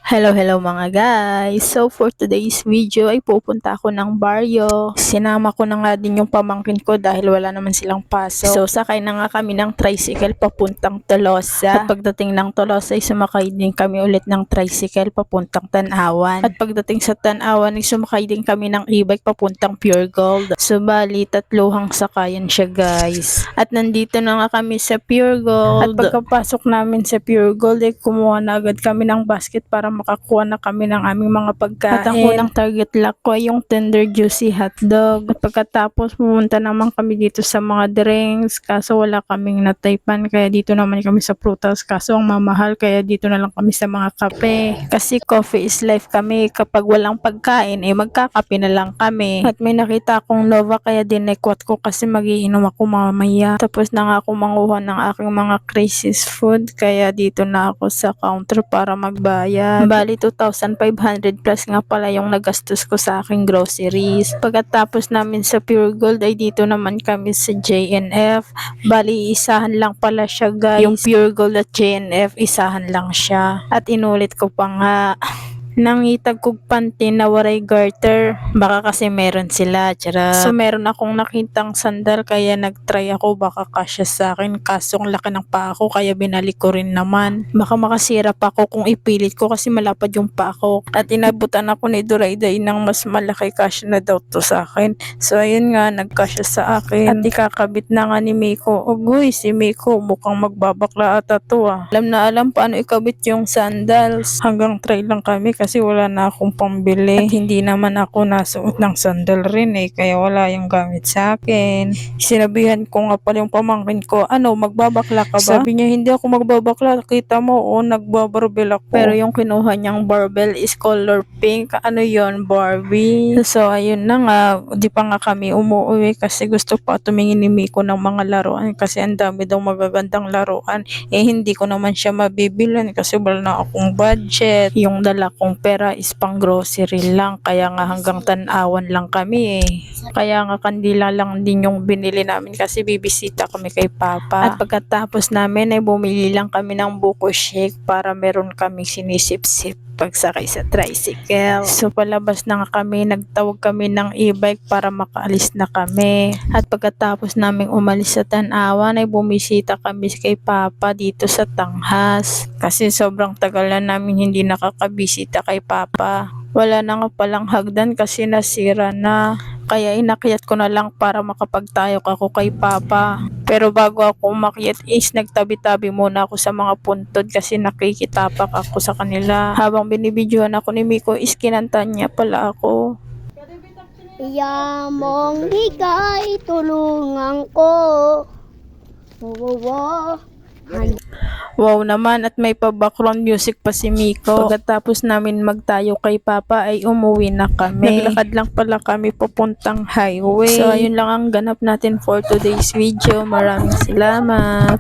Hello mga guys! So for today's video ay pupunta ako ng baryo. Sinama ko na nga din yung pamangkin ko dahil wala naman silang pasok. So sakay na nga kami ng tricycle papuntang Tolosa. At pagdating ng Tolosa ay sumakay din kami ulit ng tricycle papuntang Tanawan. At pagdating sa Tanawan ay sumakay din kami ng e-bike papuntang Pure Gold. So bali tatluhang sakayan siya guys. At nandito na nga kami sa Pure Gold. At pagkapasok namin sa Pure Gold ay kumuha na agad kami ng basket para makakuha na kami ng aming mga pagkain. At ang unang target lock ko ay yung tender juicy hotdog. At pagkatapos pumunta naman kami dito sa mga drinks kaso wala kaming nataypan kaya dito naman kami sa prutas kaso ang mamahal kaya dito na lang kami sa mga kape. Kasi coffee is life kami, kapag walang pagkain ay magkakape na lang kami. At may nakita akong Nova kaya dinekwat ko kasi magiinom ako mamaya. Tapos na nga ako manguha ng aking mga crisis food kaya dito na ako sa counter para magbayad. Bali 2,500 plus nga pala yung nagastos ko sa aking groceries. Pagkatapos namin sa Pure Gold ay dito naman kami sa JNF. Bali isahan lang pala siya guys. Yung Pure Gold at JNF isahan lang siya. At inulit ko pa nga. Nangitag kog panty na waray garter, baka kasi meron sila, tiyara. So meron akong nakitang sandal kaya nagtry ako baka kasya sa akin kaso ang laki ng paa ko kaya binalik ko rin naman. Baka makasira pa ako kung ipilit ko kasi malapad yung paa ko. At inabutan ako ni Durayday ng mas malaki kasya na daw to sa akin. So ayun nga, nagkasya sa akin. At ikakabit na nga ni Miko. Ugoy, si Miko mukhang magbabakla ata to ah. Alam na alam paano ikabit yung sandals. Hanggang try lang kami kasi wala na akong pambili. At hindi naman ako nasuot ng sandal rin kaya wala yung gamit sa akin. Sinabihan ko nga pala yung pamangkin ko, ano magbabakla ka ba? Sabi niya hindi ako magbabakla, kita mo nagbabarbell ako. Pero yung kinuha niyang barbell is color pink. Ano yon, Barbie? So ayun na nga, di pa nga kami umuwi kasi gusto pa tumingin ni Miko ng mga laruan kasi ang dami daw magagandang laruan. Hindi ko naman siya mabibilan kasi wala na akong budget. Yung dala kong pera is pang grocery lang kaya nga hanggang Tanawan lang kami Kaya nga kandila lang din yung binili namin kasi bibisita kami kay Papa. At pagkatapos namin ay bumili lang kami ng buko shake para meron kaming sinisip-sip pagsakay sa tricycle. So palabas na nga kami, nagtawag kami ng e-bike para makaalis na kami. At pagkatapos naming umalis sa Tanawan ay bumisita kami kay Papa dito sa Tanghas. Kasi sobrang tagal na namin hindi nakakabisita kay Papa. Wala na nga palang hagdan kasi nasira na. Kaya inakyat ko na lang para makapagtayok ako kay Papa. Pero bago ako umakyat is nagtabi-tabi muna ako sa mga puntod kasi nakikitapak ako sa kanila. Habang binibidyohan ako ni Miko is kinanta niya pala ako. Yamong higay tulungan ko. Wow. Wow naman, at may pa background music pa si Miko. Pagkatapos namin magtayo kay Papa ay umuwi na kami. Naglakad lang pala kami papuntang highway. So ayun lang ang ganap natin for today's video. Maraming salamat.